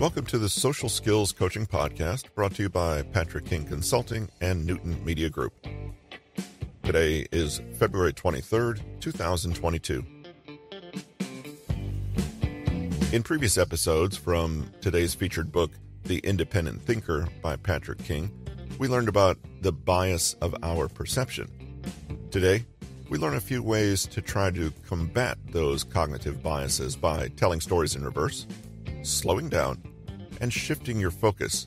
Welcome to the Social Skills Coaching Podcast, brought to you by Patrick King Consulting and Newton Media Group. Today is February 23rd, 2022. In previous episodes from today's featured book, The Independent Thinker by Patrick King, we learned about the bias of our perception. Today, we learn a few ways to try to combat those cognitive biases by telling stories in reverse, slowing down, and shifting your focus.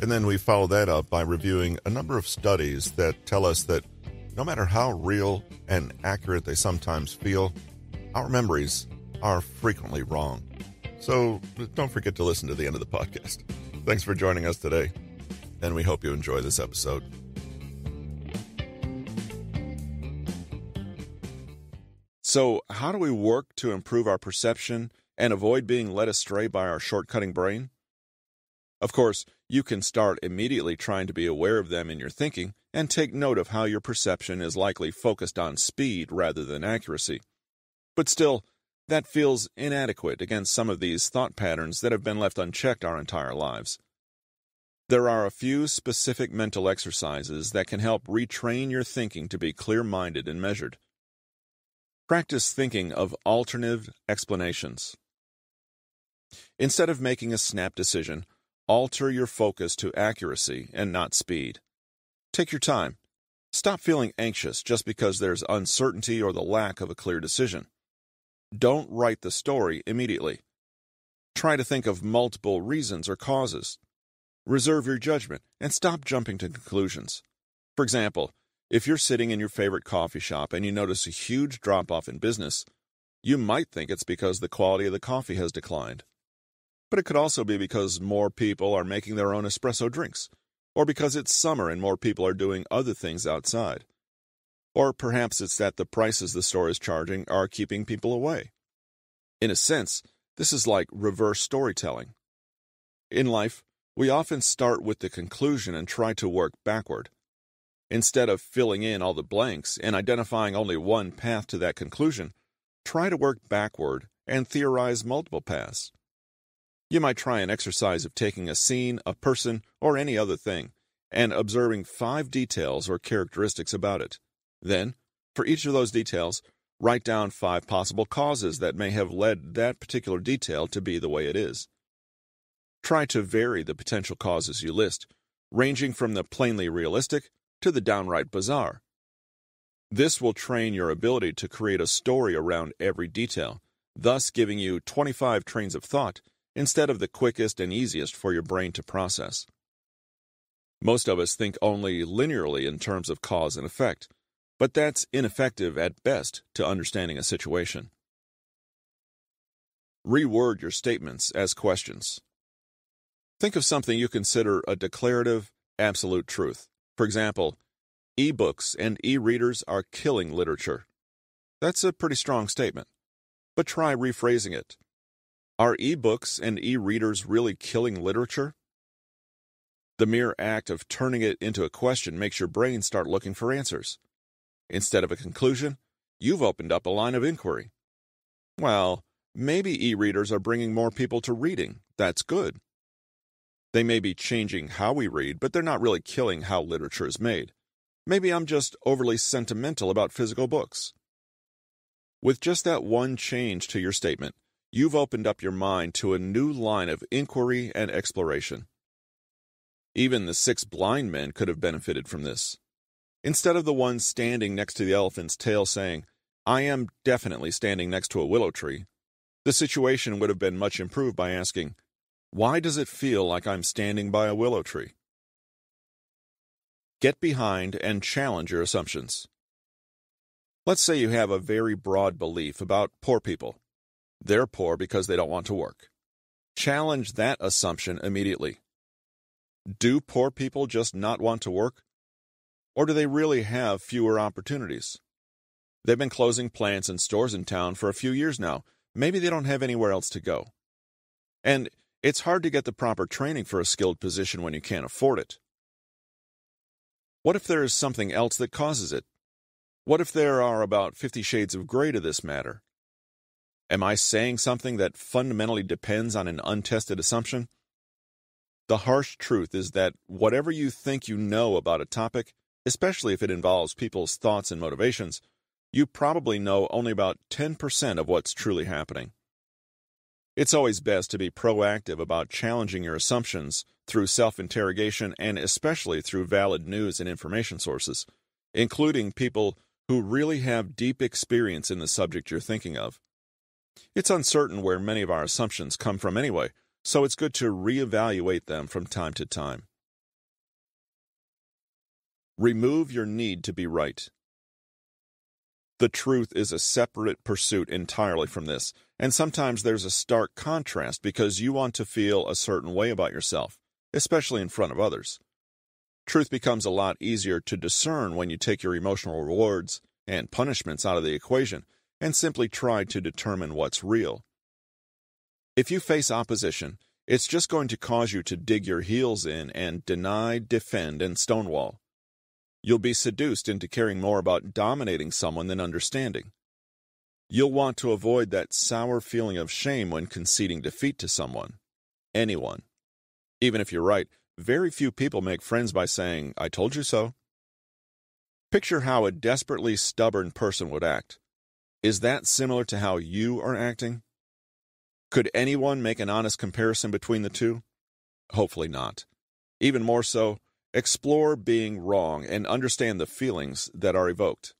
And then we follow that up by reviewing a number of studies that tell us that no matter how real and accurate they sometimes feel, our memories are frequently wrong. So don't forget to listen to the end of the podcast. Thanks for joining us today, and we hope you enjoy this episode. So, how do we work to improve our perception and avoid being led astray by our shortcutting brain? Of course, you can start immediately trying to be aware of them in your thinking and take note of how your perception is likely focused on speed rather than accuracy. But still, that feels inadequate against some of these thought patterns that have been left unchecked our entire lives. There are a few specific mental exercises that can help retrain your thinking to be clear-minded and measured. Practice thinking of alternative explanations. Instead of making a snap decision, alter your focus to accuracy and not speed. Take your time. Stop feeling anxious just because there's uncertainty or the lack of a clear decision. Don't write the story immediately. Try to think of multiple reasons or causes. Reserve your judgment and stop jumping to conclusions. For example, if you're sitting in your favorite coffee shop and you notice a huge drop-off in business, you might think it's because the quality of the coffee has declined. But it could also be because more people are making their own espresso drinks, or because it's summer and more people are doing other things outside. Or perhaps it's that the prices the store is charging are keeping people away. In a sense, this is like reverse storytelling. In life, we often start with the conclusion and try to work backward. Instead of filling in all the blanks and identifying only one path to that conclusion, try to work backward and theorize multiple paths. You might try an exercise of taking a scene, a person, or any other thing, and observing 5 details or characteristics about it. Then, for each of those details, write down 5 possible causes that may have led that particular detail to be the way it is. Try to vary the potential causes you list, ranging from the plainly realistic to the downright bizarre. This will train your ability to create a story around every detail, thus giving you 25 trains of thought instead of the quickest and easiest for your brain to process. Most of us think only linearly in terms of cause and effect, but that's ineffective at best to understanding a situation. Reword your statements as questions. Think of something you consider a declarative, absolute truth. For example, e-books and e-readers are killing literature. That's a pretty strong statement, but try rephrasing it. Are e-books and e-readers really killing literature? The mere act of turning it into a question makes your brain start looking for answers. Instead of a conclusion, you've opened up a line of inquiry. Well, maybe e-readers are bringing more people to reading. That's good. They may be changing how we read, but they're not really killing how literature is made. Maybe I'm just overly sentimental about physical books. With just that one change to your statement, you've opened up your mind to a new line of inquiry and exploration. Even the 6 blind men could have benefited from this. Instead of the one standing next to the elephant's tail saying, "I am definitely standing next to a willow tree," the situation would have been much improved by asking, "Why does it feel like I'm standing by a willow tree?" Get behind and challenge your assumptions. Let's say you have a very broad belief about poor people. They're poor because they don't want to work. Challenge that assumption immediately. Do poor people just not want to work? Or do they really have fewer opportunities? They've been closing plants and stores in town for a few years now. Maybe they don't have anywhere else to go. And it's hard to get the proper training for a skilled position when you can't afford it. What if there is something else that causes it? What if there are about 50 shades of gray to this matter? Am I saying something that fundamentally depends on an untested assumption? The harsh truth is that whatever you think you know about a topic, especially if it involves people's thoughts and motivations, you probably know only about 10% of what's truly happening. It's always best to be proactive about challenging your assumptions through self-interrogation and especially through valid news and information sources, including people who really have deep experience in the subject you're thinking of. It's uncertain where many of our assumptions come from anyway, so it's good to reevaluate them from time to time. Remove your need to be right. The truth is a separate pursuit entirely from this, and sometimes there's a stark contrast because you want to feel a certain way about yourself, especially in front of others. Truth becomes a lot easier to discern when you take your emotional rewards and punishments out of the equation and simply try to determine what's real. If you face opposition, it's just going to cause you to dig your heels in and deny, defend, and stonewall. You'll be seduced into caring more about dominating someone than understanding. You'll want to avoid that sour feeling of shame when conceding defeat to someone. Anyone. Even if you're right, very few people make friends by saying, "I told you so." Picture how a desperately stubborn person would act. Is that similar to how you are acting? Could anyone make an honest comparison between the two? Hopefully not. Even more so, explore being wrong and understand the feelings that are evoked.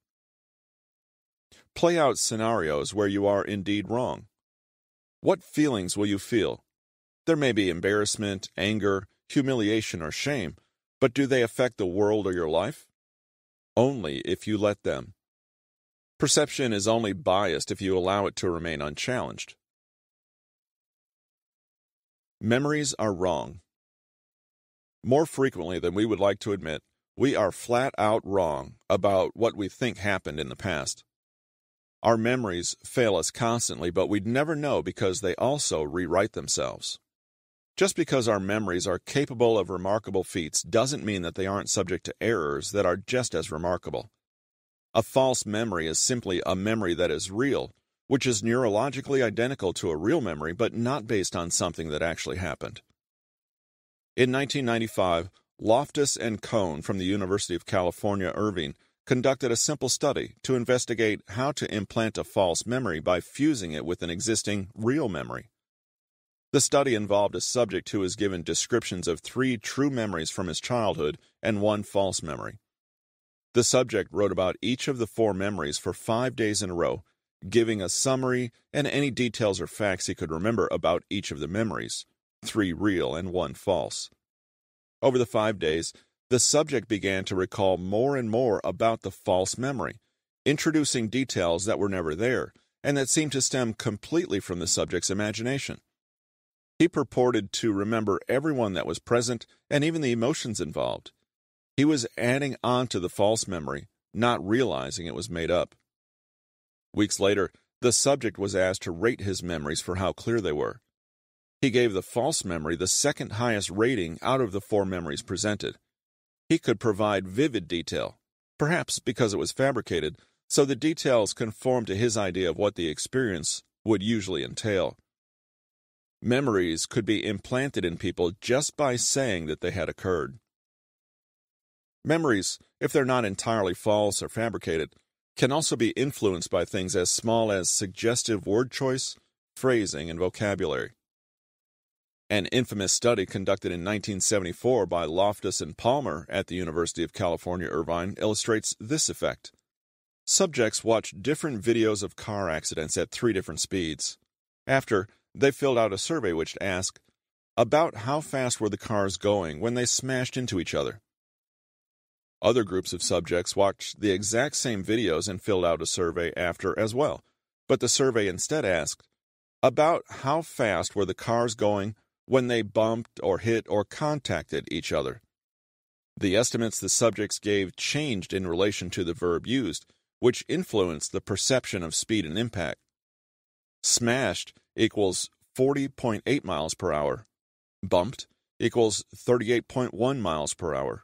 Play out scenarios where you are indeed wrong. What feelings will you feel? There may be embarrassment, anger, humiliation, or shame, but do they affect the world or your life? Only if you let them. Perception is only biased if you allow it to remain unchallenged. Memories are wrong. More frequently than we would like to admit, we are flat out wrong about what we think happened in the past. Our memories fail us constantly, but we'd never know because they also rewrite themselves. Just because our memories are capable of remarkable feats doesn't mean that they aren't subject to errors that are just as remarkable. A false memory is simply a memory that is real, which is neurologically identical to a real memory but not based on something that actually happened. In 1995, Loftus and Coan from the University of California, Irvine, conducted a simple study to investigate how to implant a false memory by fusing it with an existing real memory. The study involved a subject who was given descriptions of 3 true memories from his childhood and 1 false memory. The subject wrote about each of the 4 memories for 5 days in a row, giving a summary and any details or facts he could remember about each of the memories, 3 real and 1 false. Over the 5 days, the subject began to recall more and more about the false memory, introducing details that were never there and that seemed to stem completely from the subject's imagination. He purported to remember everyone that was present and even the emotions involved. He was adding on to the false memory, not realizing it was made up. Weeks later, the subject was asked to rate his memories for how clear they were. He gave the false memory the second highest rating out of the 4 memories presented. He could provide vivid detail, perhaps because it was fabricated, so the details conformed to his idea of what the experience would usually entail. Memories could be implanted in people just by saying that they had occurred. Memories, if they're not entirely false or fabricated, can also be influenced by things as small as suggestive word choice, phrasing, and vocabulary. An infamous study conducted in 1974 by Loftus and Palmer at the University of California, Irvine illustrates this effect. Subjects watched different videos of car accidents at 3 different speeds. After, they filled out a survey which asked, about how fast were the cars going when they smashed into each other? Other groups of subjects watched the exact same videos and filled out a survey after as well, but the survey instead asked, about how fast were the cars going when they bumped or hit or contacted each other? The estimates the subjects gave changed in relation to the verb used, which influenced the perception of speed and impact. Smashed equals 40.8 miles per hour. Bumped equals 38.1 miles per hour.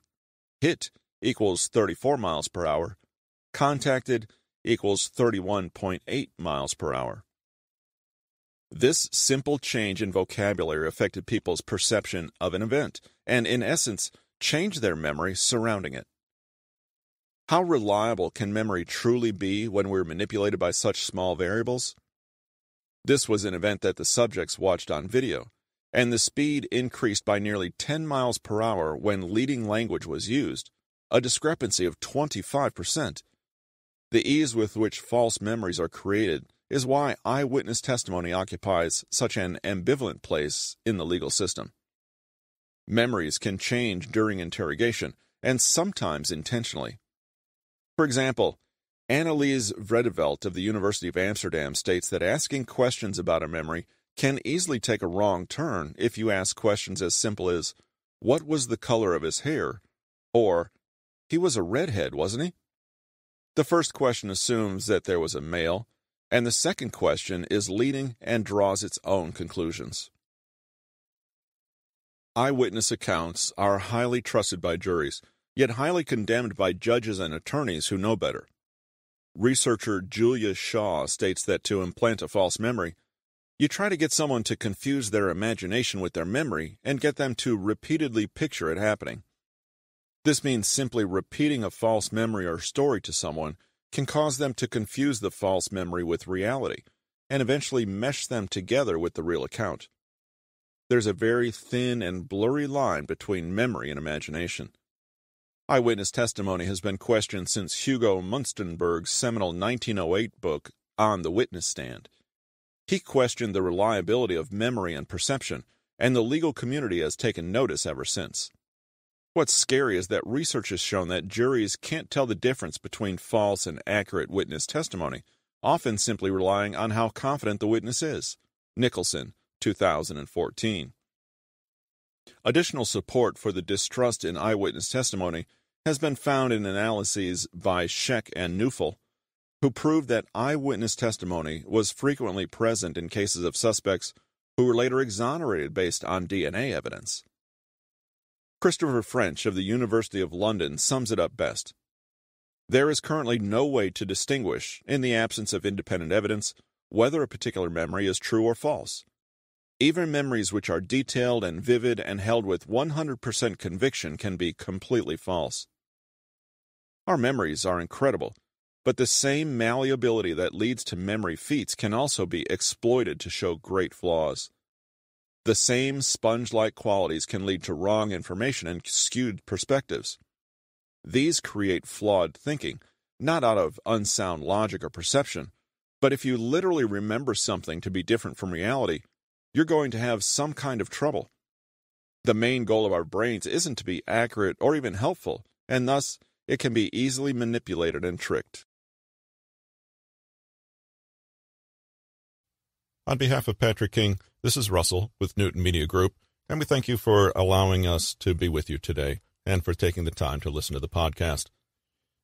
Hit equals 34 miles per hour. Contacted equals 31.8 miles per hour. This simple change in vocabulary affected people's perception of an event, and in essence, changed their memory surrounding it. How reliable can memory truly be when we're manipulated by such small variables? This was an event that the subjects watched on video, and the speed increased by nearly 10 miles per hour when leading language was used, a discrepancy of 25%. The ease with which false memories are created is why eyewitness testimony occupies such an ambivalent place in the legal system. Memories can change during interrogation, and sometimes intentionally. For example, Annelies Vredeveldt of the University of Amsterdam states that asking questions about a memory can easily take a wrong turn if you ask questions as simple as, "What was the color of his hair?" or, "He was a redhead, wasn't he?" The first question assumes that there was a male, and the second question is leading and draws its own conclusions. Eyewitness accounts are highly trusted by juries, yet highly condemned by judges and attorneys who know better. Researcher Julia Shaw states that to implant a false memory, you try to get someone to confuse their imagination with their memory and get them to repeatedly picture it happening. This means simply repeating a false memory or story to someone can cause them to confuse the false memory with reality and eventually mesh them together with the real account. There's a very thin and blurry line between memory and imagination. Eyewitness testimony has been questioned since Hugo Munsterbergs' seminal 1908 book, On the Witness Stand. He questioned the reliability of memory and perception, and the legal community has taken notice ever since. What's scary is that research has shown that juries can't tell the difference between false and accurate witness testimony, often simply relying on how confident the witness is. Nicholson, 2014. Additional support for the distrust in eyewitness testimony has been found in analyses by Scheck and Neufel, who proved that eyewitness testimony was frequently present in cases of suspects who were later exonerated based on DNA evidence. Christopher French of the University of London sums it up best. There is currently no way to distinguish, in the absence of independent evidence, whether a particular memory is true or false. Even memories which are detailed and vivid and held with 100% conviction can be completely false. Our memories are incredible, but the same malleability that leads to memory feats can also be exploited to show great flaws. The same sponge-like qualities can lead to wrong information and skewed perspectives. These create flawed thinking, not out of unsound logic or perception, but if you literally remember something to be different from reality, you're going to have some kind of trouble. The main goal of our brains isn't to be accurate or even helpful, and thus it can be easily manipulated and tricked. On behalf of Patrick King, this is Russell with Newton Media Group, and we thank you for allowing us to be with you today and for taking the time to listen to the podcast.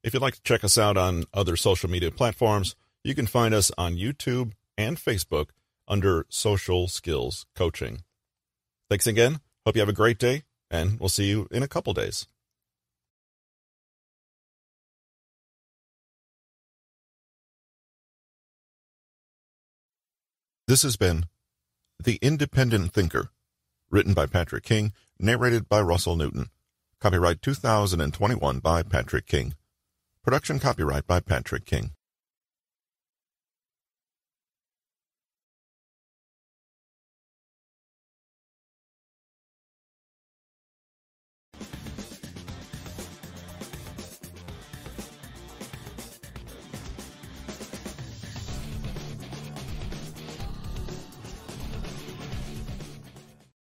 If you'd like to check us out on other social media platforms, you can find us on YouTube and Facebook under Social Skills Coaching. Thanks again. Hope you have a great day, and we'll see you in a couple days. This has been The Independent Thinker, written by Patrick King, narrated by Russell Newton. Copyright 2021 by Patrick King. Production copyright by Patrick King.